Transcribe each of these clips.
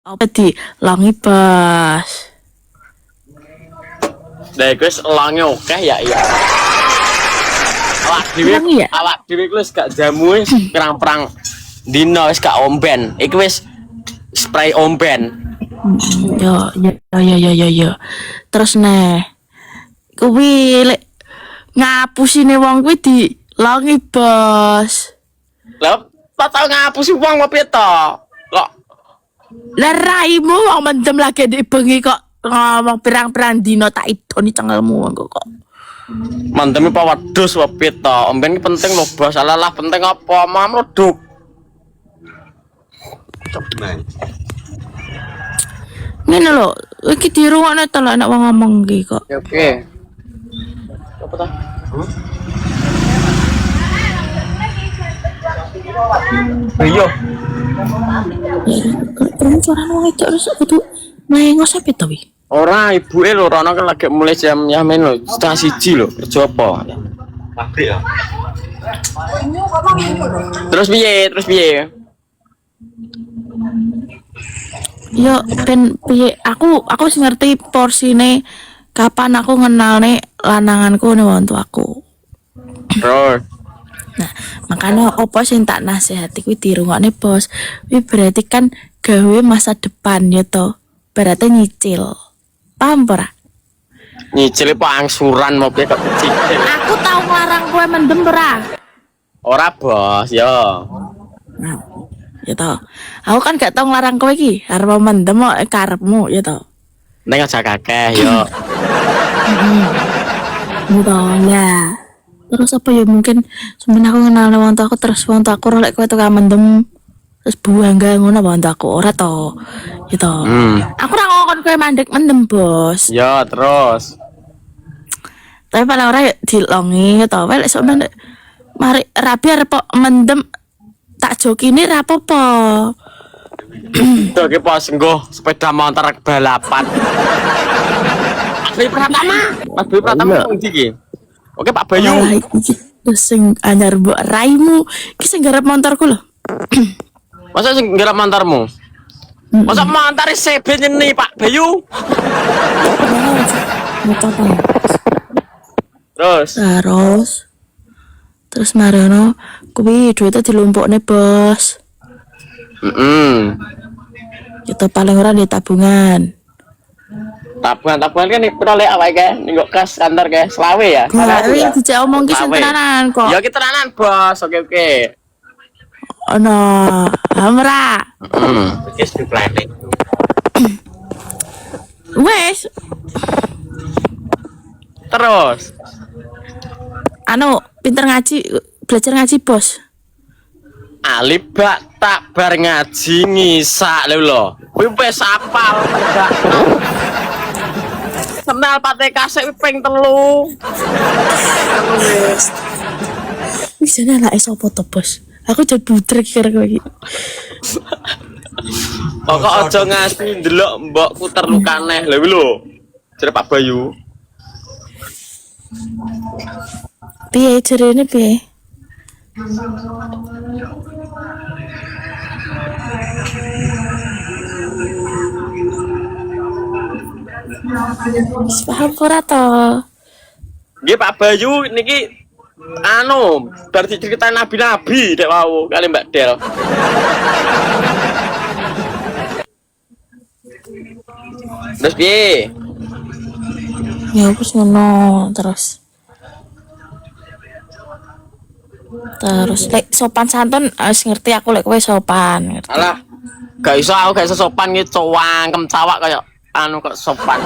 Apa di langi pas. Lah iku wis elange akeh ya iya. Awak dhewe wis gak jamu wis perang-perang dino wis gak omben. Iki wis spray omben. Ya. Terus kuwi lek ngapusine wong kuwi di langi bos. Lah tak tau ngapusi wong apa piye to? Kok Lah raimu wong mendem lagi di bengi kok ngomong pirang-pirang dino tak idoni cengelmu kok. manteme apa wedhus apa piye to? Omben iki penting lho, Bos. Alah penting apa? Mau mleduk. Ngene lho, iki dirungokne to lek nek wong ngomong iki kok. Oke. Apa ta? Ayo. Perempuan wong itu harus kudu mengos apa to wi? Ora ibuke lho rono kan lagi mulai jam yamen lho, setengah 1 lho, kerja apa? Pabrik ya. Terus piye? Yo ben piye aku wis ngerti porsine kapan aku ngenalne lananganku nih wong tuaku. Terus Nah, makanya opo sing tak nasihati kuwi dirungokne bos. Kuwi berarti kan gawe masa depan ya to. Berarti nyicil. Paham ora? nyicil apa angsuran mau piye kok cicil. Aku tau nglarang kowe mendem ora? Ora, Bos, yo. Nah, ya to. Aku kan gak tau nglarang kowe iki, arep mendem kok karepmu ya to. Ning aja kakeh yo. Lah. Terus apa ya mungkin sebenarnya aku kenal wong tua aku terus wong tua aku lek kowe tukang mendem terus buangga ngono wong tua aku ora to. Ya to. Aku ora ngongkon kowe mandek mendem, Bos. Yo, terus. Tapi paling ora ya dilongi ya to. Lek sok mari rabi arep mendem tak jokine ra apa-apa. Tuh ki pos nggo sepeda motor balapan. Mas Bayu Pratama wong iki. Oke Pak Bayu. Lah iki sing anyar mbok raimu iki sing garap motorku lho. Masa sing garap motormu? Masa motor CB nyeni Pak Bayu? Motor apa? Terus marono kuwi duitnya dilumpukne, Bos. Itu paling ora di tabungan. Tabungan kan pira lek awake kae ning kas kantor kae selawe ya. Nah, iki dijak omong ki sing tenanan kok. Ya ki tenanan, Bos. Oke. Ono, hamra. Wis planning. Wes, Terus pinter ngaji, belajar ngaji, Bos. alibak tak bar ngaji ngisak lho. Kuwi wis apal enggak. Kenal Pak kasek ping 3. Wis jane anake sapa to, Bos? Aku jadi butrek kira kowe iki. Pokok aja ngasih ndelok mbokku terluka neh lho lho. Jare Pak Bayu. Piye jarene piye? Paham ora to? Nggih Pak Bayu niki bar diceritain nabi-nabi dek wau kali Mbak Del. Terus piye? Ya wis ngono terus lek sopan santun wis ngerti aku lek kowe sopan ngerti. Alah, gak iso aku gak iso sopan iki cowangkem cawak kaya kok sopan.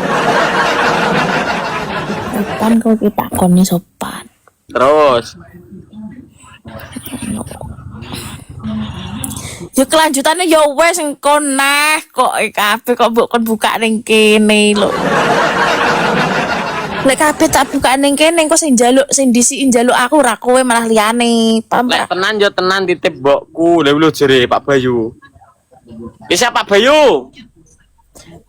Sopan kok kita takoni sopan. Terus Ya kelanjutannya ya wes engko nah kok kabeh kok mbok kon buka ning kene lho. Lek kabeh tak buka ning kene engko sing disiki njaluk aku ora kowe malah liyane. Paham lek ora? tenan yo tenan titip mbokku. Lha lho jere Pak Bayu. Bisa Pak Bayu.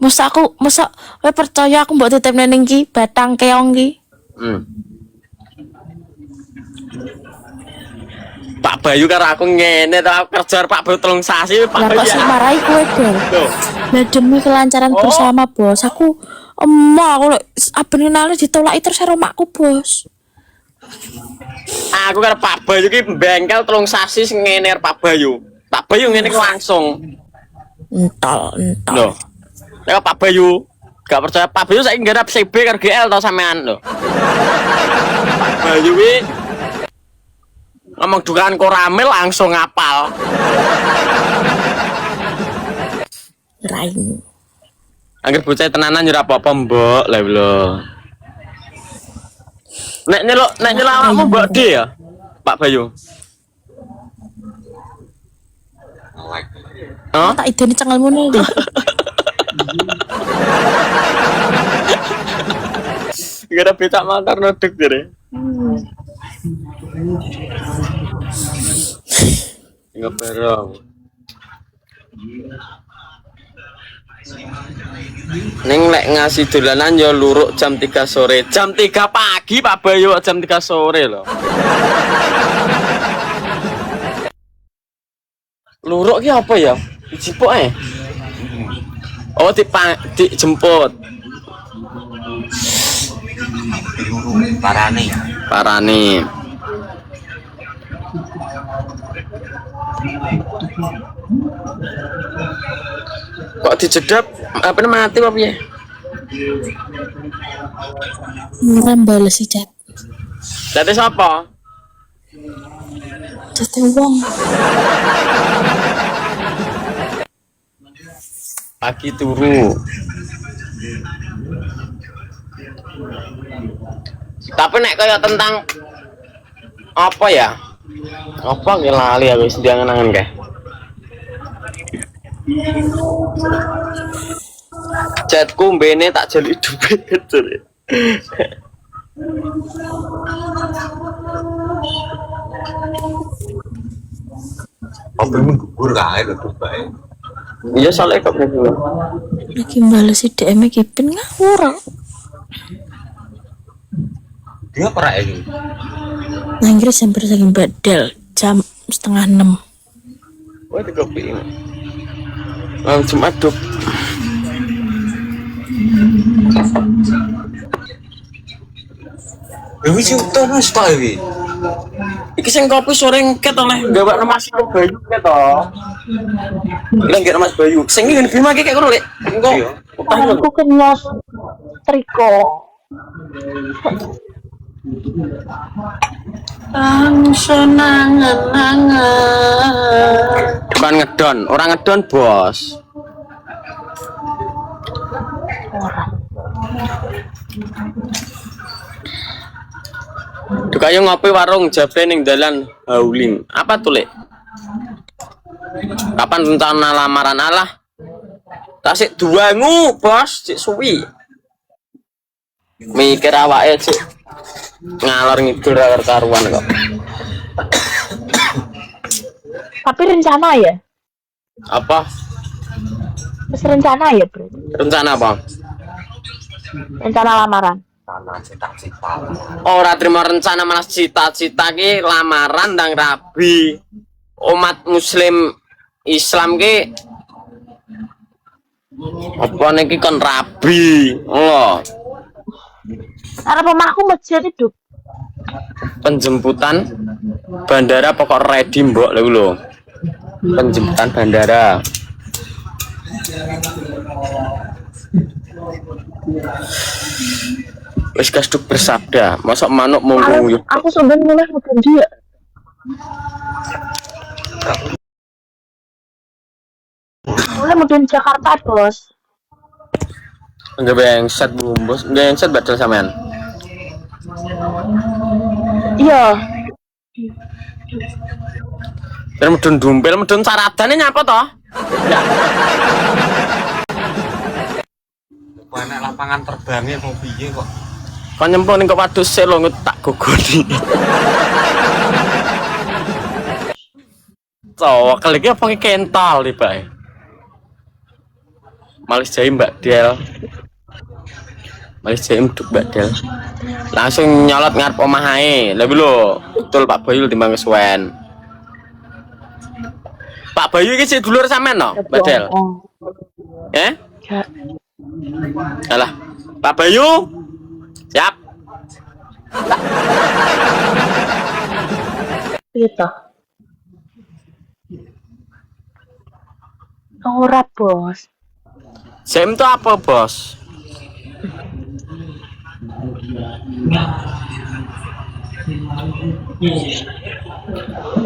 Masa kowe percaya aku mbok titip ning ki batang keong ki? Pak Bayu karo aku ngene to kerja Pak Bayu telung sasi Pak Lah Bayu. kok sing marahi kowe, Del? Loh, Lah demi kelancaran bersama, Bos. Aku aku lek abenane ditolaki terus karo makku, Bos. aku karo Pak Bayu ki bengkel telung sasi sing ngene karo Pak Bayu. Pak Bayu ngene ki langsung. Entol. Loh. Nek Pak Bayu gak percaya Pak Bayu saiki nggarap CB karo GL to sampean lho. Pak Bayu ki ngomong dukaan koramil langsung ngapal. Rain. Angger bocah tenanan yo ora apa-apa, Mbok. Lah lho. Nek nyelok awakmu Mbok D ya, Pak Bayu. Oh? Tak ideni cengelmu nih. Gara becak motor nodek jare. Enggak berong. Neng lek ngasih dolanan yo luruk jam 3 sore. Jam 3 pagi Pak Bayu jam 3 sore loh. Luruk ki apa ya? Dijipuk Oh dijemput. Parane. Kok dijedap apa mati apa piye? Muran bales si chat. Dadi sapa? Chat wong. Pagi turu. Tapi nek kaya tentang apa ya? Apa ki lali aku wis diangen-angen kae. Chatku mbene tak jeli duit jare. Apa yang gugur kae lho terus bae. Iya soalnya kok dulu. Lagi bales si DM Kipin ngawur. Dia pernah ini. Nah Inggris hampir saking badal jam 5:30. Wah, itu kopi. Langsung aduk. Dewi sih utuh mas pak Dewi. Iki sing kopi sore ngket oleh gawak Mas Bayu ket to. Lah ngget Mas Bayu. Sing ngene Bima iki kayak ngono lek. Engko Aku kenyos triko. bukan ngedon, orang ngedon bos. Dukayo ngopi warung Jabe ning dalan Hauling. Apa tuh lek? Kapan rencana lamaran Allah? Tasik duangu bos, cik suwi. Mikir awake cik ngalor ngidul ra karuan kok. Tapi rencana ya? Apa? Terus rencana ya bro? Rencana apa? Rencana lamaran. Tanah cita-cita. Ora terima rencana malah cita-cita ki lamaran ndang rabi. Umat muslim Islam ki apa niki kon rabi. Allah. Karena pemaku masjid hidup. Penjemputan bandara pokok ready mbok lho lho. Penjemputan bandara. Wis kastuk bersabda, masuk manuk mau nguyuh. Aku sebenarnya mulai makan dia. Mulai makan Jakarta bos. Enggak bengset bumbus, enggak bengset badal sampean. Iya. Dan medun dumpil, medun saradane nyapa toh? Ya. Banyak lapangan terbangnya mau piye kok. Kon nyempol ning kok wadus sik lho tak gogoni. Cowok kali iki apa ki kental iki, Pak. Malis jahe Mbak Del. Malis jahe meduk Mbak Del. Langsung nyolot ngarep omah ae. Lah lho, betul Pak Boyul timbang kesuwen. Pak Bayu iki sik dulur sampean no, Badel. Eh? Ya, Alah, Pak Bayu. Siap. gitu. Ora, Bos. Sem itu apa, Bos?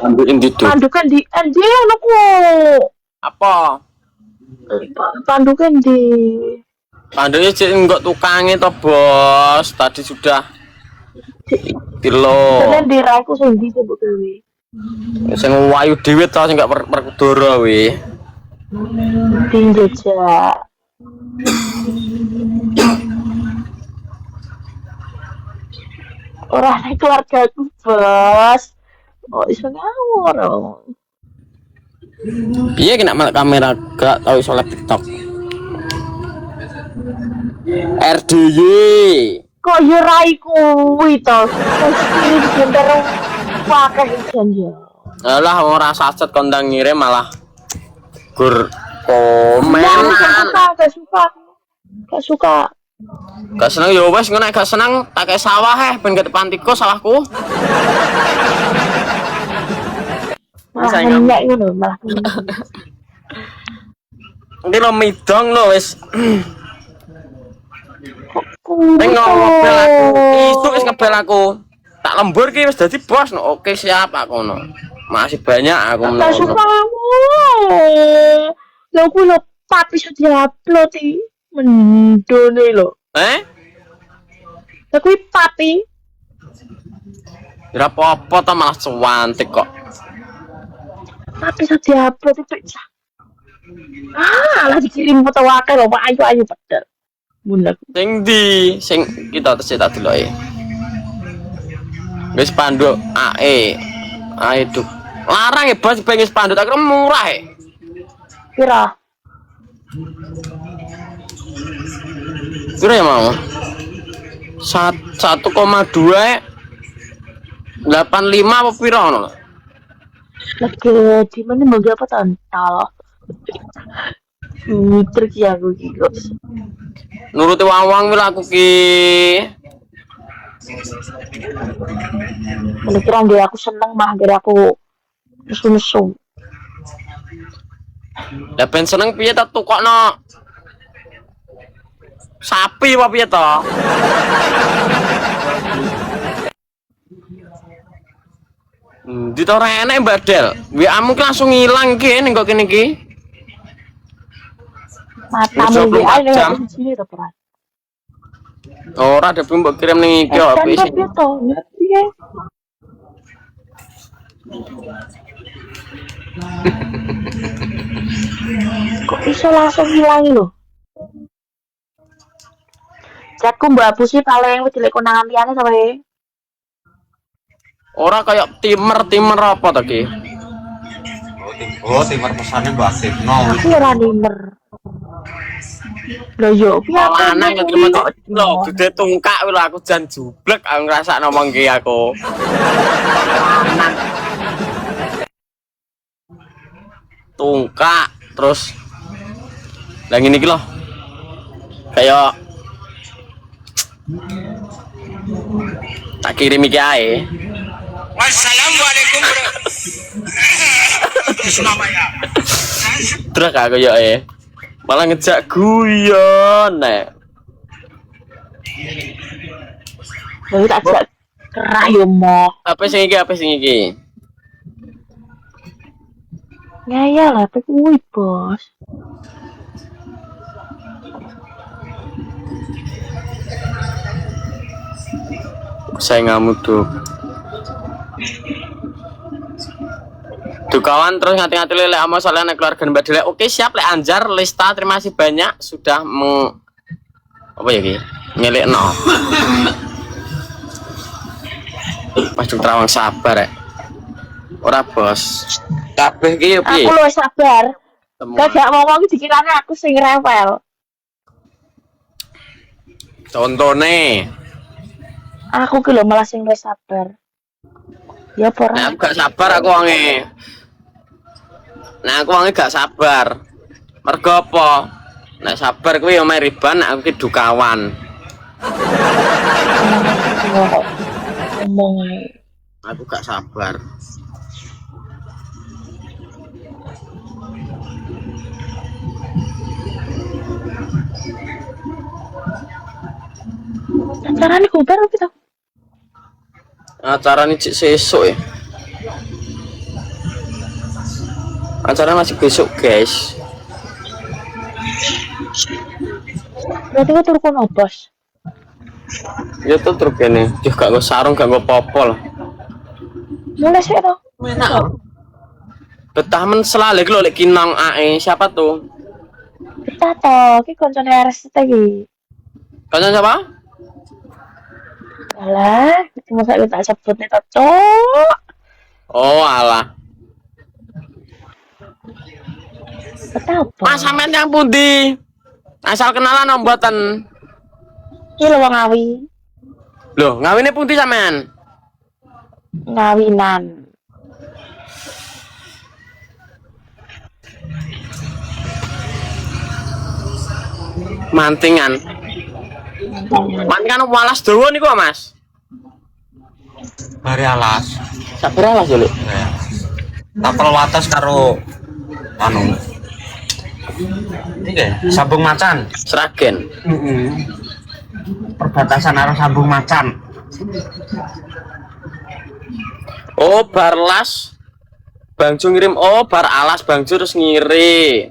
Ambil itu. Pandukan di anjir anakku. Apa? Pandukan di Pandunya cek enggak tukangnya toh, Bos. Tadi sudah kilo. kalian di raiku sing di sebut dewe. Sing wayu dhewe to sing gak perkudara we. Di jejak. Ora nek keluarga aku, Bos. Oh, iso ngawur. Piye kena malah kamera gak tau iso live TikTok. RDY. Kok yo rai kuwi to? Wis kirim bentar pakai jan ya. Alah ora saset kondang ngirim malah gur komen. Gak suka. Gak suka. Gak seneng ya wes ngono gak seneng tak kayak sawah ben ke depan tikus sawahku. Malah minyak ngono, malah minyak. Ini lo midong lo wes. Kuwi Neng ngobel aku. to. Itu wis ngebel aku. Tak lembur ki wis dadi bos no. Oke siap aku no. Masih banyak aku Gak menurut. suka kamu. Lho ku lho papi iso diupload iki. Mendone lho. Lha kuwi papi. Ora apa-apa ta malah cuantik kok. Papi iso diupload itu. Lah dikirim foto wae lho, ayu-ayu padahal. Bunda. Sing di sing kita tes tak deloke. Wis panduk AE. AE tuh. Larang ya bos pengen spanduk tak kira murah ya. Kira Kira ya mau 1,2 85 apa piro ngono. lagi di mana bagi apa tantal? Trik ya aku gitu. Nuruti wong-wong wis aku ki. Kira nggak aku seneng mah gara aku nesu-nesu. Lah ben seneng piye ta tukokno sapi apa piye to? Di to ora enek Badel. WA-mu ki langsung ngilang ki ning kok kene ki. Matamu 24 ya ini jam. di sini to peran. Ora ada mbok kirim ning iki kok Kan wis. tapi to ngerti ya. Kok bisa langsung hilang lho? Chatku mbak Abu sih paling wis dilek konangan liyane sampe Ora kayak timer apa to ki? Oh, timur pesannya Mbak Aktif. No, aku ora nimer. Lho yo piye aku Lanang ya terima lho gede tungkak lho aku jan jublek aku ngrasakno wong ki aku. Lanang. Tungkak terus lah ngene iki lho. Kayak tak kirim iki ae. Wassalamualaikum bro. Terus aku yo malah ngejak guyon nek. lho tak jak kerah yo mo. Apa sing iki? Apa sing iki? Ya lah tapi kuwi bos. Saya ngamuk tuh. Tuh kawan terus hati-hati lele sama soalnya anak keluarga Mbak Dele. Oke siap lek Anjar Lista terima kasih banyak sudah apa ya ki ngelek no. Mas Terawang sabar ya. Ora bos. Kabeh ki yo piye? Aku lu sabar. Semua. Gak ngomong dikirane aku sing rewel. Contone. Aku ki lho malah sing wis sabar. Ya Nek pora. aku gak sabar aku wonge. Nah aku wonge gak sabar. Mergo apa? Nek sabar kuwi ya meriban, nek aku ki dukawan. Ngomong ae. Aku gak sabar. Acarane kubar apa to? Acara ini cik sesuk ya. Acara masih besok guys. Berarti ku turu kono, Bos. Ya tuh truk ini. Yo gak nggo sarung, gak nggo popol. Mulai sih to. Enak. Betah men selalik lho lek kinong ae. Siapa tuh? Kita to, ki koncone RST iki. Kancan siapa? Alah, masa lu tak sebut nih to, Cok. Oh alah. Betapa? Mas sampean yang pundi? Asal kenalan om mboten. Ki lho wong ngawi, Loh, ngawine pundi sampean? ngawinan. Mantingan. Mantingan walas dawa niku, Mas. Bari alas. Sabar alas dulu. Ya. Tapel wates karo anu. Iki Sambung Macan. Seragen. Perbatasan arah Sambung Macan. Oh, barlas. Bang Ju ngirim. Oh, bar alas Bang Ju terus ngiri.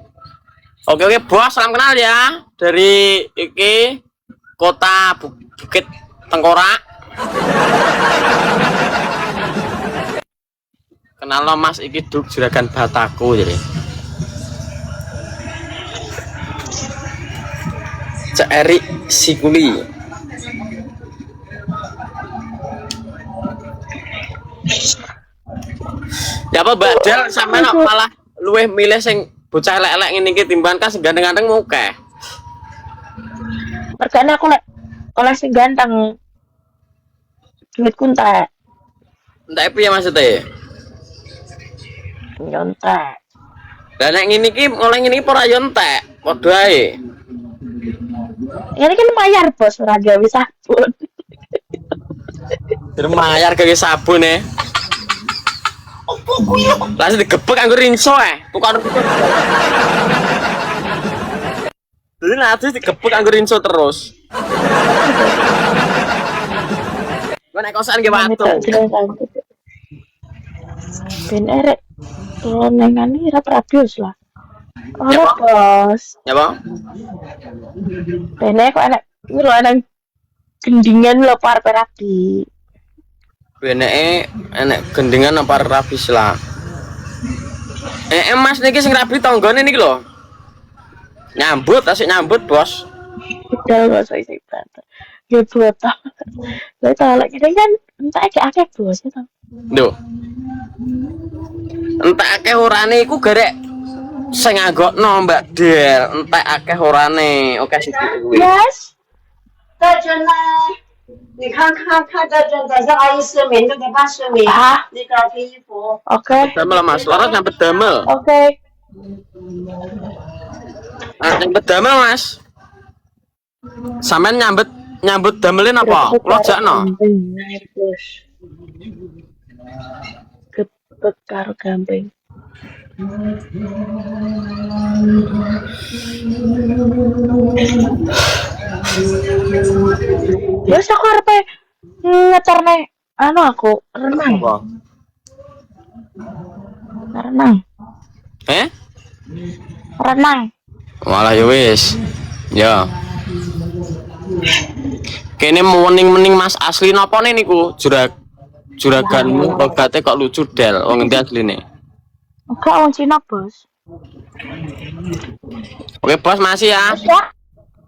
Oke, Bos, salam kenal ya. Dari iki kota Bukit Tengkorak. Kenal lo Mas iki Duk Juragan Bataku jadi. Cek Erik Sikuli. Ya apa Mbak Del sampean kok malah luwih milih sing bocah elek-elek ngene iki timbang kan sing ganteng-ganteng mukeh. Mergane aku lek oleh sing ganteng. Duitku entek, Entek piye maksudnya? nyontek. Lah nek ngene iki oleh ngene iki ora yo entek, padha ae. Ini kan bayar, Bos, ora gawe sabun. Bermayar gawe sabun e. Langsung digebek anggo rinso tukar. Jadi nanti digebek anggo rinso terus. Gua naik kosan ge watu. Ben erek lonengane ra rabius lah. Ya, Ora, Pak. Bos. Ya, Bang. Bene kok enak iki lho enak gendingan lho par rabi. Beneke enek gendingan apa rabis lah. Mas niki sing rabi tanggane niki lho. Nyambut, asik nyambut, Bos. Udah gak usah isi banget. Ya buat tau. Lah kalau lagi kan entah akeh Bos ya tau. Lho. Entek akeh orane iku garek sing nganggokno Mbak Del, entek akeh orane. Oke sih kuwi. Yes. 在这呢，你看在这，等下阿姨失眠就给爸失眠，啊那个披衣服。 Oke. Damel Mas, loro nyambet damel. Oke. Nyambet damel Mas. Sampeyan nyambut damelin apa? Kulo jakno. Naik Bos. Gebek karo gamping. Terus aku arepe ngecerne anu aku renang. Apa? Renang. Renang. Malah ya wis. Ya. Kene mening-mening Mas asli napa niku? Juraganmu logate kok lucu Del. Wong endi asline? Enggak wong Cina, Bos. Oke, Bos, masih ya. Ya,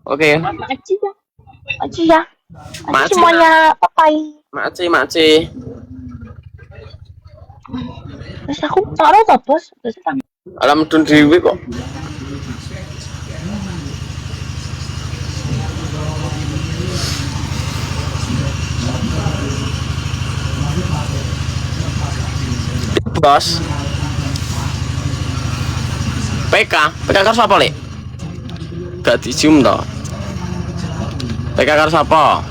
Oke. makasih ya. Makasih ya. Makasih, Makasih semuanya, papai. Makasih. Terus aku taruh toh, Bos. Terus tak Alam medun dhewe kok. Bos. PK karo sapa, Lek? Gak di zoom to. PK karo sapa?